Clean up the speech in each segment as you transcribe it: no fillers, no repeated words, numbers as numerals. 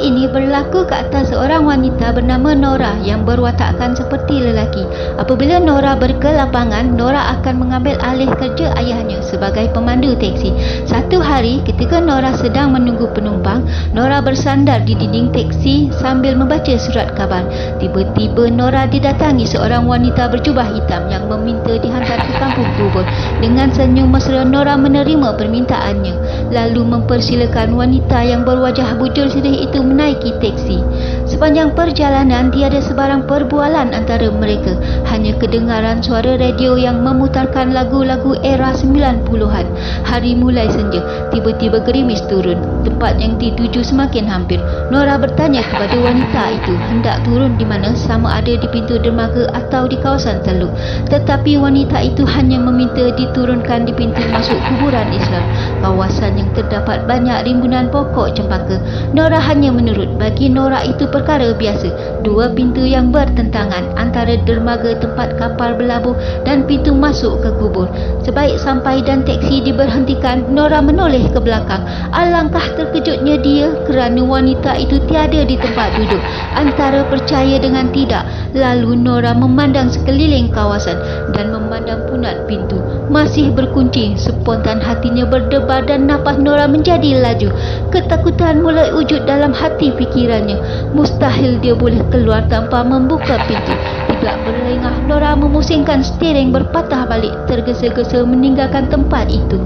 ini berlaku ke atas seorang wanita bernama Nora yang berwatakkan seperti lelaki. Apabila Nora berkelapangan, Nora akan mengambil alih kerja ayahnya sebagai pemandu teksi. Satu hari ketika Nora sedang menunggu penumpang, Nora bersandar di dinding teksi sambil membaca surat khabar. Tiba-tiba Nora didatangi seorang wanita berjubah hitam yang meminta dihantar ke kampung kubur. Dengan senyum mesra, Nora menerima permintaannya, lalu mempersilakan wanita yang berwajah bujur sedih itu menaiki teksi. Sepanjang perjalanan tiada sebarang perbualan antara mereka, hanya kedengaran suara radio yang memutarkan lagu-lagu era 90-an. Hari mulai senja, tiba-tiba gerimis turun. Tempat yang dituju semakin hampir. Nora bertanya kepada wanita itu hendak turun di mana, sama ada di pintu dermaga atau di kawasan teluk. Tetapi wanita itu hanya meminta diturunkan di pintu masuk kuburan Islam, kawasan yang terdapat banyak rimbunan pokok cempaka. Nora hanya menurut. Bagi Nora itu perkara biasa. Dua pintu yang bertentangan antara dermaga tempat kapal berlabuh dan pintu masuk ke kubur. Sebaik sampai dan teksi diberhentikan, Nora menoleh ke belakang. Alangkah terkejutnya dia kerana wanita itu tiada di tempat duduk. Antara percaya dengan tidak. Lalu Nora memandang sekeliling kawasan dan memandang punat pintu masih berkunci. Spontan hatinya berdebar dan nafas Nora menjadi laju. Ketakutan mulai wujud dalam hati fikirannya. Mustahil dia boleh keluar tanpa membuka pintu. Tidak berlengah, Nora memusingkan steering berpatah balik, tergesa-gesa meninggalkan tempat itu.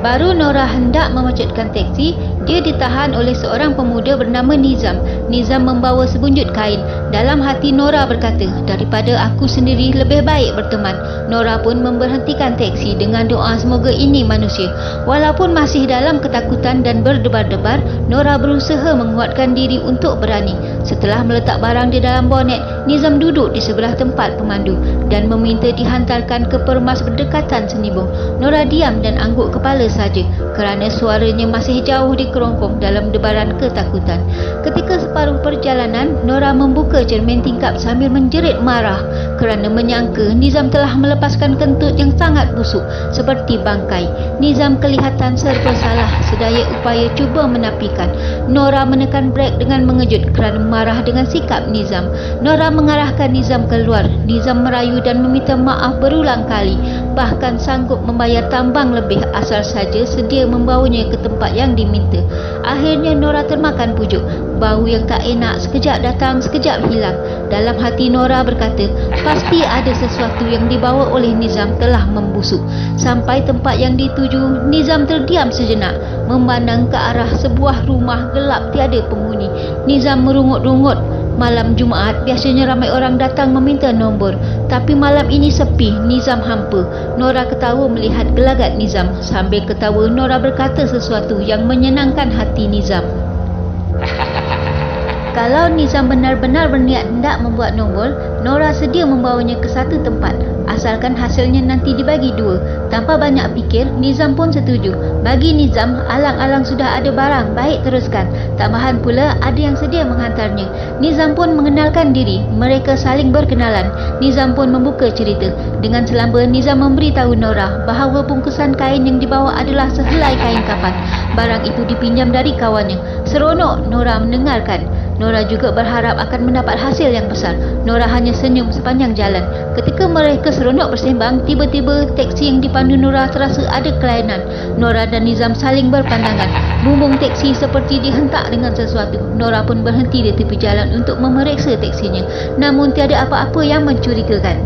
Baru Nora hendak memacetkan teksi, dia ditahan oleh seorang pemuda bernama Nizam. Nizam membawa sebunjut kain. Dalam hati Nora berkata, daripada aku sendiri lebih baik berteman. Nora pun memberhentikan teksi dengan doa semoga ini manusia. Walaupun masih dalam ketakutan dan berdebar-debar, Nora berusaha menguatkan diri untuk berani. Setelah meletak barang di dalam bonet, Nizam duduk di sebelah tempat pemandu dan meminta dihantarkan ke permas berdekatan Senibong. Nora diam dan angguk kepala saja kerana suaranya masih jauh di kerongkong dalam debaran ketakutan. Ketika separuh perjalanan, Nora membuka cermin tingkap sambil menjerit marah kerana menyangka Nizam telah melepaskan kentut yang sangat busuk seperti bangkai. Nizam kelihatan serba salah, sedaya upaya cuba menapikan. Nora menekan brek dengan mengejut kerana marah dengan sikap Nizam. Nora mengarahkan Nizam keluar. Nizam merayu dan meminta maaf berulang kali, bahkan sanggup membayar tambang lebih asal saja sedia membawanya ke tempat yang diminta. Akhirnya Nora termakan pujuk. Bau yang tak enak sekejap datang, sekejap hilang. Dalam hati Nora berkata, pasti ada sesuatu yang dibawa oleh Nizam telah membusuk. Sampai tempat yang dituju, Nizam terdiam sejenak, memandang ke arah sebuah rumah gelap tiada penghuni. Nizam merungut-rungut. Malam Jumaat biasanya ramai orang datang meminta nombor, tapi malam ini sepi. Nizam hampa. Nora ketawa melihat gelagat Nizam. Sambil ketawa, Nora berkata sesuatu yang menyenangkan hati Nizam. Kalau Nizam benar-benar berniat hendak membuat nombor, Nora sedia membawanya ke satu tempat, asalkan hasilnya nanti dibagi dua. Tanpa banyak fikir, Nizam pun setuju. Bagi Nizam, alang-alang sudah ada barang, baik teruskan. Tambahan pula ada yang sedia menghantarnya. Nizam pun mengenalkan diri. Mereka saling berkenalan. Nizam pun membuka cerita. Dengan selamba, Nizam memberitahu Nora bahawa bungkusan kain yang dibawa adalah sehelai kain kafan. Barang itu dipinjam dari kawannya. Seronok Nora mendengarkan. Nora juga berharap akan mendapat hasil yang besar. Nora hanya senyum sepanjang jalan. Ketika mereka seronok bersembang, tiba-tiba teksi yang dipandu Nora terasa ada kelainan. Nora dan Nizam saling berpandangan. Bumbung teksi seperti dihentak dengan sesuatu. Nora pun berhenti di tepi jalan untuk memeriksa teksinya. Namun tiada apa-apa yang mencurigakan.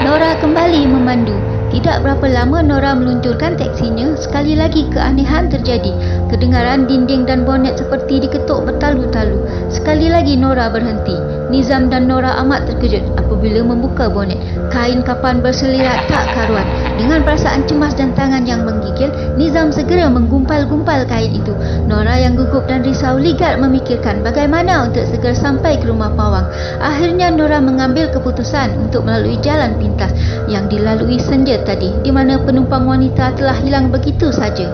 Nora kembali memandu. Tidak berapa lama Nora meluncurkan teksinya, sekali lagi keanehan terjadi. Kedengaran dinding dan bonet seperti diketuk bertalu-talu. Sekali lagi Nora berhenti. Nizam dan Nora amat terkejut apabila membuka bonet. Kain kapan berselirat tak karuan. Dengan perasaan cemas dan tangan yang menggigil, Nizam segera menggumpal-gumpal kain itu. Nora yang gugup dan risau ligat memikirkan bagaimana untuk segera sampai ke rumah pawang. Akhirnya Nora mengambil keputusan untuk melalui jalan pintas yang dilalui senja tadi, di mana penumpang wanita telah hilang begitu saja.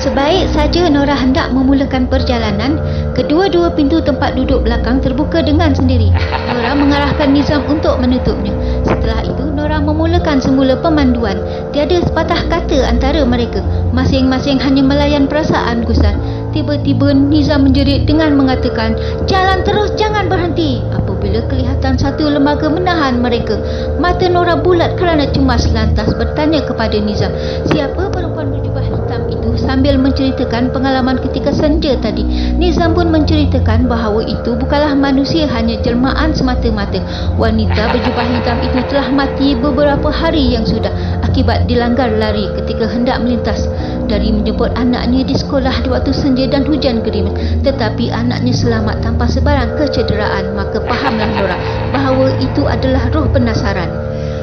Sebaik saja Nora hendak memulakan perjalanan, kedua-dua pintu tempat duduk belakang terbuka dengan sendiri. Nora mengarahkan Nizam untuk menutupnya. Setelah itu, Nora memulakan semula pemanduan. Tiada sepatah kata antara mereka. Masing-masing hanya melayan perasaan gusar. Tiba-tiba Nizam menjerit dengan mengatakan, "Jalan terus, jangan berhenti." Apabila kelihatan satu lembaga menahan mereka, mata Nora bulat kerana cemas, lantas bertanya kepada Nizam, "Siapa perempuan berjubah hitam itu?" Sambil menceritakan pengalaman ketika senja tadi. Nizam pun menceritakan bahawa itu bukanlah manusia, hanya jelmaan semata-mata. Wanita berjubah hitam itu telah mati beberapa hari yang sudah akibat dilanggar lari ketika hendak melintas dari menjemput anaknya di sekolah di waktu senja dan hujan gerimis. Tetapi anaknya selamat tanpa sebarang kecederaan. Maka fahamlah Nora bahawa itu adalah roh penasaran.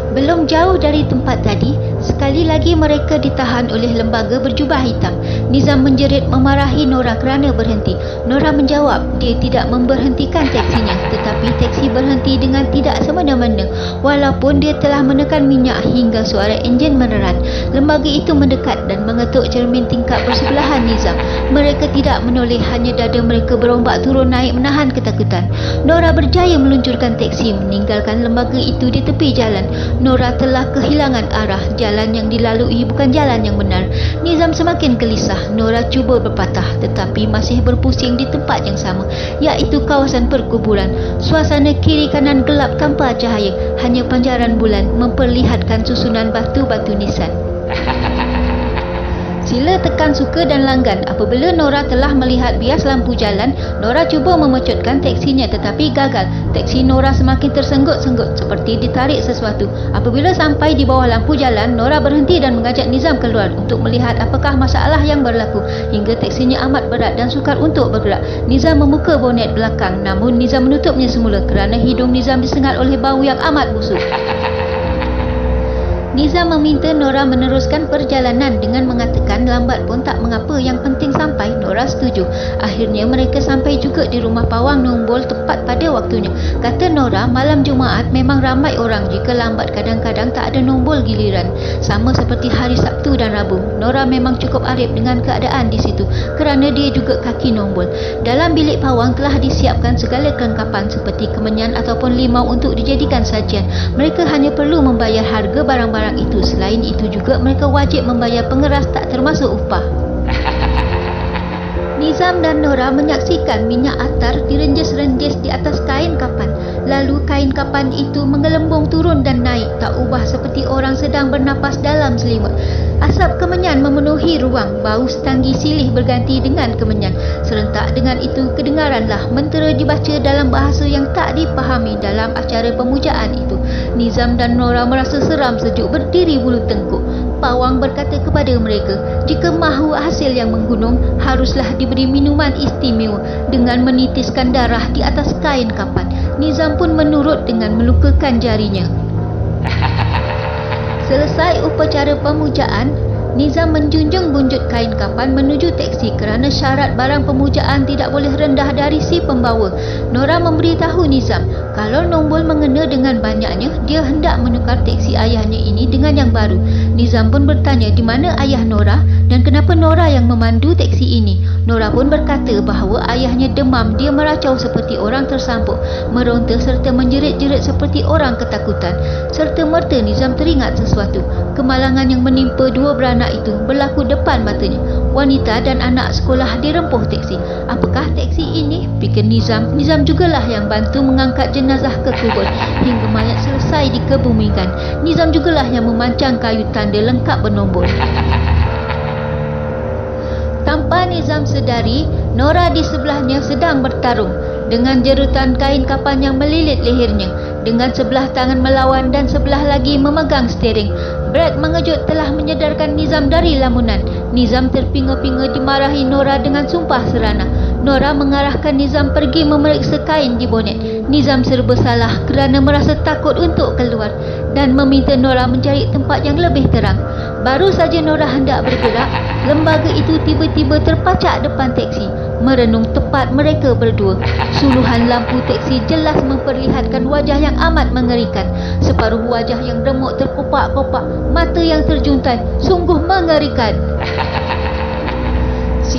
Belum jauh dari tempat tadi, sekali lagi mereka ditahan oleh lembaga berjubah hitam. Nizam menjerit memarahi Nora kerana berhenti. Nora menjawab dia tidak memberhentikan taksinya, tetapi taksi berhenti dengan tidak semena-mena. Walaupun dia telah menekan minyak hingga suara enjin meneran. Lembaga itu mendekat dan mengetuk cermin tingkap bersebelahan Nizam. Mereka tidak menoleh, hanya dada mereka berombak turun naik menahan ketakutan. Nora berjaya meluncurkan taksi meninggalkan lembaga itu di tepi jalan. Nora telah kehilangan arah. Jalan yang dilalui bukan jalan yang benar. Nizam semakin gelisah. Nora cuba berpatah tetapi masih berpusing di tempat yang sama, iaitu kawasan perkuburan. Suasana kiri kanan gelap tanpa cahaya. Hanya pancaran bulan memperlihatkan susunan batu-batu nisan. Sila tekan suka dan langgan. Apabila Nora telah melihat bias lampu jalan, Nora cuba memecutkan taksinya tetapi gagal. Taksi Nora semakin tersenggut-senggut seperti ditarik sesuatu. Apabila sampai di bawah lampu jalan, Nora berhenti dan mengajak Nizam keluar untuk melihat apakah masalah yang berlaku. Hingga taksinya amat berat dan sukar untuk bergerak. Nizam membuka bonet belakang, namun Nizam menutupnya semula kerana hidung Nizam disengat oleh bau yang amat busuk. Nizam meminta Nora meneruskan perjalanan dengan mengatakan lambat pun tak mengapa, yang penting sampai. Nora setuju. Akhirnya mereka sampai juga di rumah pawang Nombol tepat pada waktunya. Kata Nora, malam Jumaat memang ramai orang. Jika lambat kadang-kadang tak ada nombol giliran. Sama seperti hari Sabtu dan Rabu. Nora memang cukup arif dengan keadaan di situ kerana dia juga kaki nombol. Dalam bilik pawang telah disiapkan segala kelengkapan seperti kemenyan ataupun limau untuk dijadikan sajian. Mereka hanya perlu membayar harga barang-barang itu. Selain itu juga mereka wajib membayar pengeras tak termasuk upah. Nizam dan Nora menyaksikan minyak atar direnjes-renjes di atas kain kapan. Lalu kain kapan itu menggelembung turun dan naik, tak ubah seperti orang sedang bernapas dalam selimut. Asap kemenyan memenuhi ruang, bau setanggi silih berganti dengan kemenyan. Serentak dengan itu kedengaranlah mentera dibaca dalam bahasa yang tak dipahami dalam acara pemujaan itu. Nizam dan Nora merasa seram sejuk berdiri bulu tengkuk. Pawang berkata kepada mereka, jika mahu hasil yang menggunung, haruslah diberi minuman istimewa dengan menitiskan darah di atas kain kapan. Nizam pun menurut dengan melukakan jarinya. Selesai upacara pemujaan, Nizam menjunjung bunjut kain kapan menuju teksi kerana syarat barang pemujaan tidak boleh rendah dari si pembawa. Nora memberitahu Nizam, kalau nombol mengena dengan banyaknya, dia hendak menukar teksi ayahnya ini dengan yang baru. Nizam pun bertanya di mana ayah Nora dan kenapa Nora yang memandu teksi ini. Nora pun berkata bahawa ayahnya demam, dia meracau seperti orang tersampuk, meronta serta menjerit-jerit seperti orang ketakutan. Serta-merta Nizam teringat sesuatu. Kemalangan yang menimpa dua beranak itu berlaku depan matanya. Wanita dan anak sekolah dirempuh teksi. Apakah teksi ini? Fikir Nizam. Nizam jugalah yang bantu mengangkat jenazah ke kubur hingga mayat selesai dikebumikan. Nizam jugalah yang memancang kayu tanda lengkap bernombor. Tanpa Nizam sedari, Nora di sebelahnya sedang bertarung dengan jerutan kain kapan yang melilit lehernya. Dengan sebelah tangan melawan dan sebelah lagi memegang steering. Brad mengejut telah menyedarkan Nizam dari lamunan. Nizam terpinga-pinga dimarahi Nora dengan sumpah serana. Nora mengarahkan Nizam pergi memeriksa kain di bonet. Nizam serba salah kerana merasa takut untuk keluar dan meminta Nora mencari tempat yang lebih terang. Baru saja Nora hendak bergerak, lembaga itu tiba-tiba terpacak depan teksi, merenung tepat mereka berdua. Suluhan lampu teksi jelas memperlihatkan wajah yang amat mengerikan. Separuh wajah yang remuk terkopak-kopak, mata yang terjuntai, sungguh mengerikan.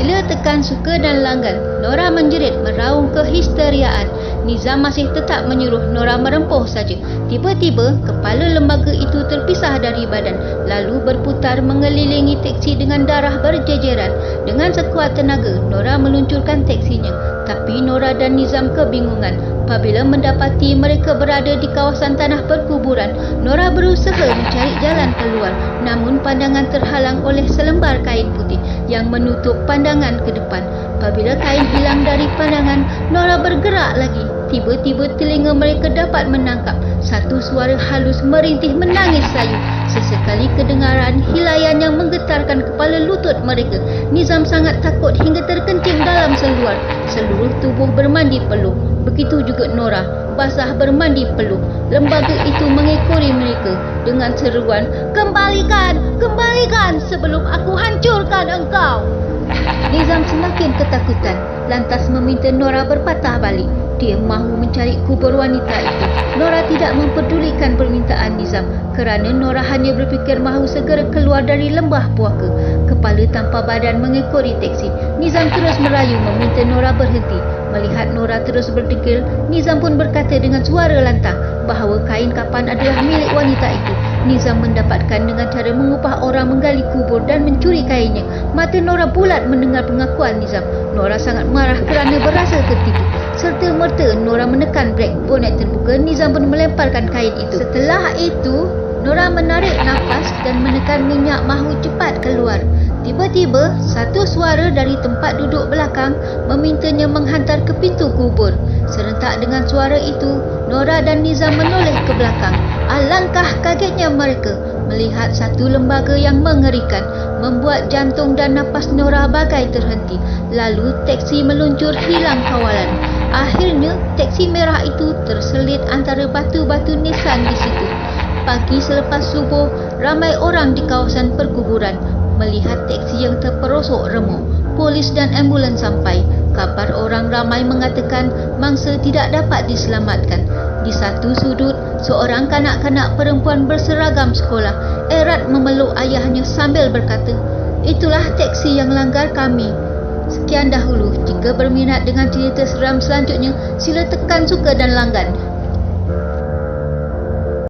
Sila tekan suka dan langgan. Nora menjerit meraung kehisteriaan. Nizam masih tetap menyuruh Nora merempuh saja. Tiba-tiba, kepala lembaga itu terpisah dari badan, lalu berputar mengelilingi teksi dengan darah berjejeran. Dengan sekuat tenaga, Nora meluncurkan teksinya. Tapi Nora dan Nizam kebingungan. Apabila mendapati mereka berada di kawasan tanah perkuburan, Nora berusaha mencari jalan keluar. Namun pandangan terhalang oleh selembar kain putih yang menutup pandangan ke depan. Apabila kain hilang dari pandangan, Nora bergerak lagi. Tiba-tiba telinga mereka dapat menangkap satu suara halus merintih menangis sayu. Sesekali kedengaran hilayan yang menggetarkan kepala lutut mereka. Nizam sangat takut hingga terkencing dalam seluar. Seluruh tubuh bermandi peluh. Begitu juga Nora, basah bermandi peluh. Lembaga itu mengekori mereka dengan seruan, "Kembalikan, kembalikan sebelum aku hancurkan engkau." Nizam semakin ketakutan, lantas meminta Nora berpatah balik. Dia mahu mencari kubur wanita itu. Nora tidak mempedulikan permintaan Nizam kerana Nora hanya berfikir mahu segera keluar dari lembah puaka. Kepala tanpa badan mengekori teksi. Nizam terus merayu meminta Nora berhenti. Melihat Nora terus berdegil, Nizam pun berkata dengan suara lantang bahawa kain kapan adalah milik wanita itu. Nizam mendapatkan dengan cara mengupah orang menggali kubur dan mencuri kainnya. Mata Nora bulat mendengar pengakuan Nizam. Nora sangat marah kerana berasa tertipu. Serta merta Nora menekan brek. Bonet terbuka, Nizam pun melemparkan kain itu. Setelah itu, Nora menarik nafas dan menekan minyak mahu cepat keluar. Tiba-tiba, satu suara dari tempat duduk belakang memintanya menghantar ke pintu kubur. Serentak dengan suara itu, Nora dan Nizam menoleh ke belakang. Alangkah kagetnya mereka melihat satu lembaga yang mengerikan, membuat jantung dan nafas Nora bagai terhenti. Lalu teksi meluncur hilang kawalan. Akhirnya, teksi merah itu terselit antara batu-batu nisan di situ. Pagi selepas subuh, ramai orang di kawasan perkuburan melihat teksi yang terperosok remuk. Polis dan ambulans sampai. Kabar orang ramai mengatakan mangsa tidak dapat diselamatkan. Di satu sudut, seorang kanak-kanak perempuan berseragam sekolah erat memeluk ayahnya sambil berkata, "Itulah teksi yang langgar kami." Sekian dahulu. Jika berminat dengan cerita seram selanjutnya, sila tekan suka dan langgan.